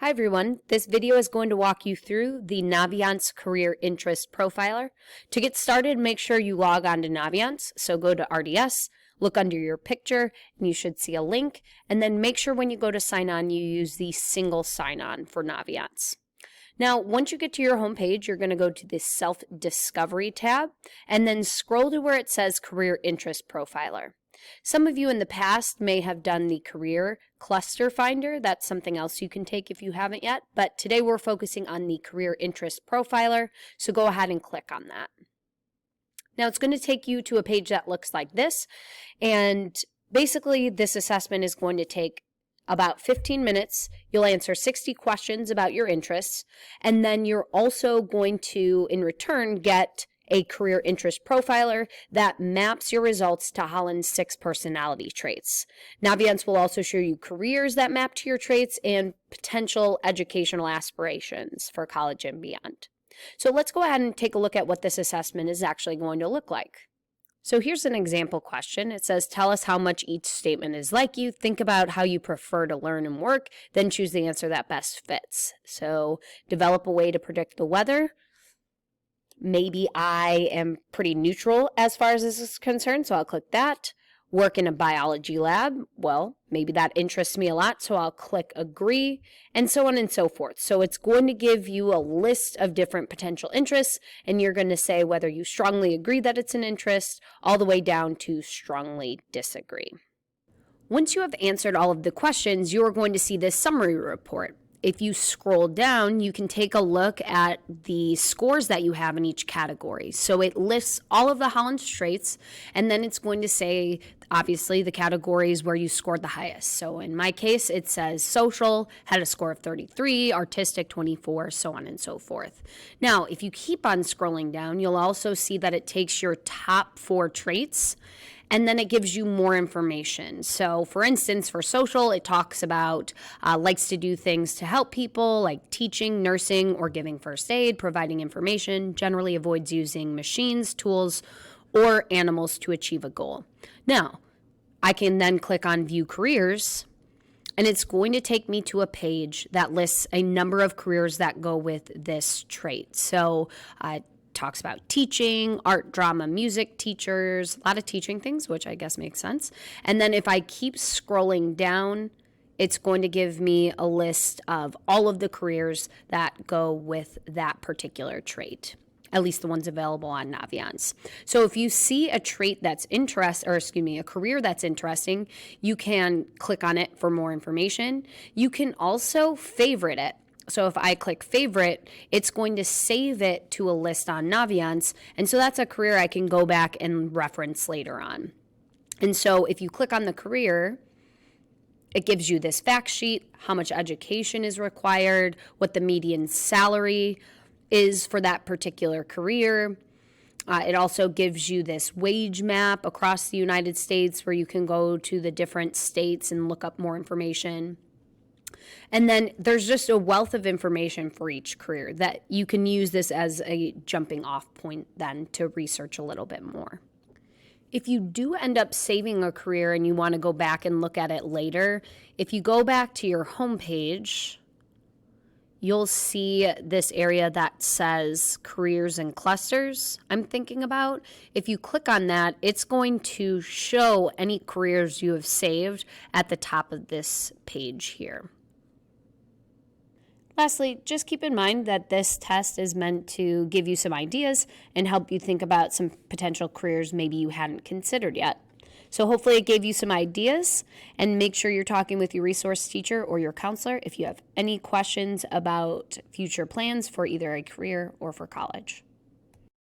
Hi everyone, this video is going to walk you through the Naviance Career Interest Profiler. To get started, make sure you log on to Naviance, so go to RDS, look under your picture, and you should see a link, and then make sure when you go to sign on, you use the single sign-on for Naviance. Now, once you get to your home page, you're going to go to the Self-Discovery tab, and then scroll to where it says Career Interest Profiler. Some of you in the past may have done the Career Cluster Finder. That's something else you can take if you haven't yet, but today we're focusing on the Career Interest Profiler, so go ahead and click on that. Now it's going to take you to a page that looks like this, and basically this assessment is going to take about 15 minutes. You'll answer 60 questions about your interests, and then you're also going to, in return, get a career interest profiler that maps your results to Holland's 6 personality traits. Naviance will also show you careers that map to your traits and potential educational aspirations for college and beyond. So let's go ahead and take a look at what this assessment is actually going to look like. So here's an example question. It says, tell us how much each statement is like you. Think about how you prefer to learn and work, then choose the answer that best fits. So develop a way to predict the weather. Maybe I am pretty neutral as far as this is concerned, so I'll click that. Work in a biology lab. Well, maybe that interests me a lot, so I'll click agree, and so on and so forth. So it's going to give you a list of different potential interests, and you're going to say whether you strongly agree that it's an interest, all the way down to strongly disagree. Once you have answered all of the questions, you are going to see this summary report. If you scroll down, you can take a look at the scores that you have in each category. So it lists all of the Holland's traits, and then it's going to say, obviously, the categories where you scored the highest. So in my case, it says social, had a score of 33, artistic 24, so on and so forth. Now, if you keep on scrolling down, you'll also see that it takes your top 4 traits, and then it gives you more information. So for instance, for social, it talks about likes to do things to help people like teaching, nursing, or giving first aid, providing information, generally avoids using machines, tools, or animals to achieve a goal. Now, I can then click on View Careers, and it's going to take me to a page that lists a number of careers that go with this trait. So talks about teaching, art, drama, music, teachers, a lot of teaching things, which I guess makes sense. And then if I keep scrolling down, it's going to give me a list of all of the careers that go with that particular trait, at least the ones available on Naviance. So if you see a trait that's a career that's interesting, you can click on it for more information. You can also favorite it. So if I click favorite, it's going to save it to a list on Naviance, and so that's a career I can go back and reference later on. And so if you click on the career, it gives you this fact sheet, how much education is required, what the median salary is for that particular career. It also gives you this wage map across the United States where you can go to the different states and look up more information. And then there's just a wealth of information for each career that you can use this as a jumping off point then to research a little bit more. If you do end up saving a career and you want to go back and look at it later, if you go back to your home page, you'll see this area that says careers and clusters I'm thinking about. If you click on that, it's going to show any careers you have saved at the top of this page here. Lastly, just keep in mind that this test is meant to give you some ideas and help you think about some potential careers maybe you hadn't considered yet. So hopefully it gave you some ideas, and make sure you're talking with your resource teacher or your counselor if you have any questions about future plans for either a career or for college.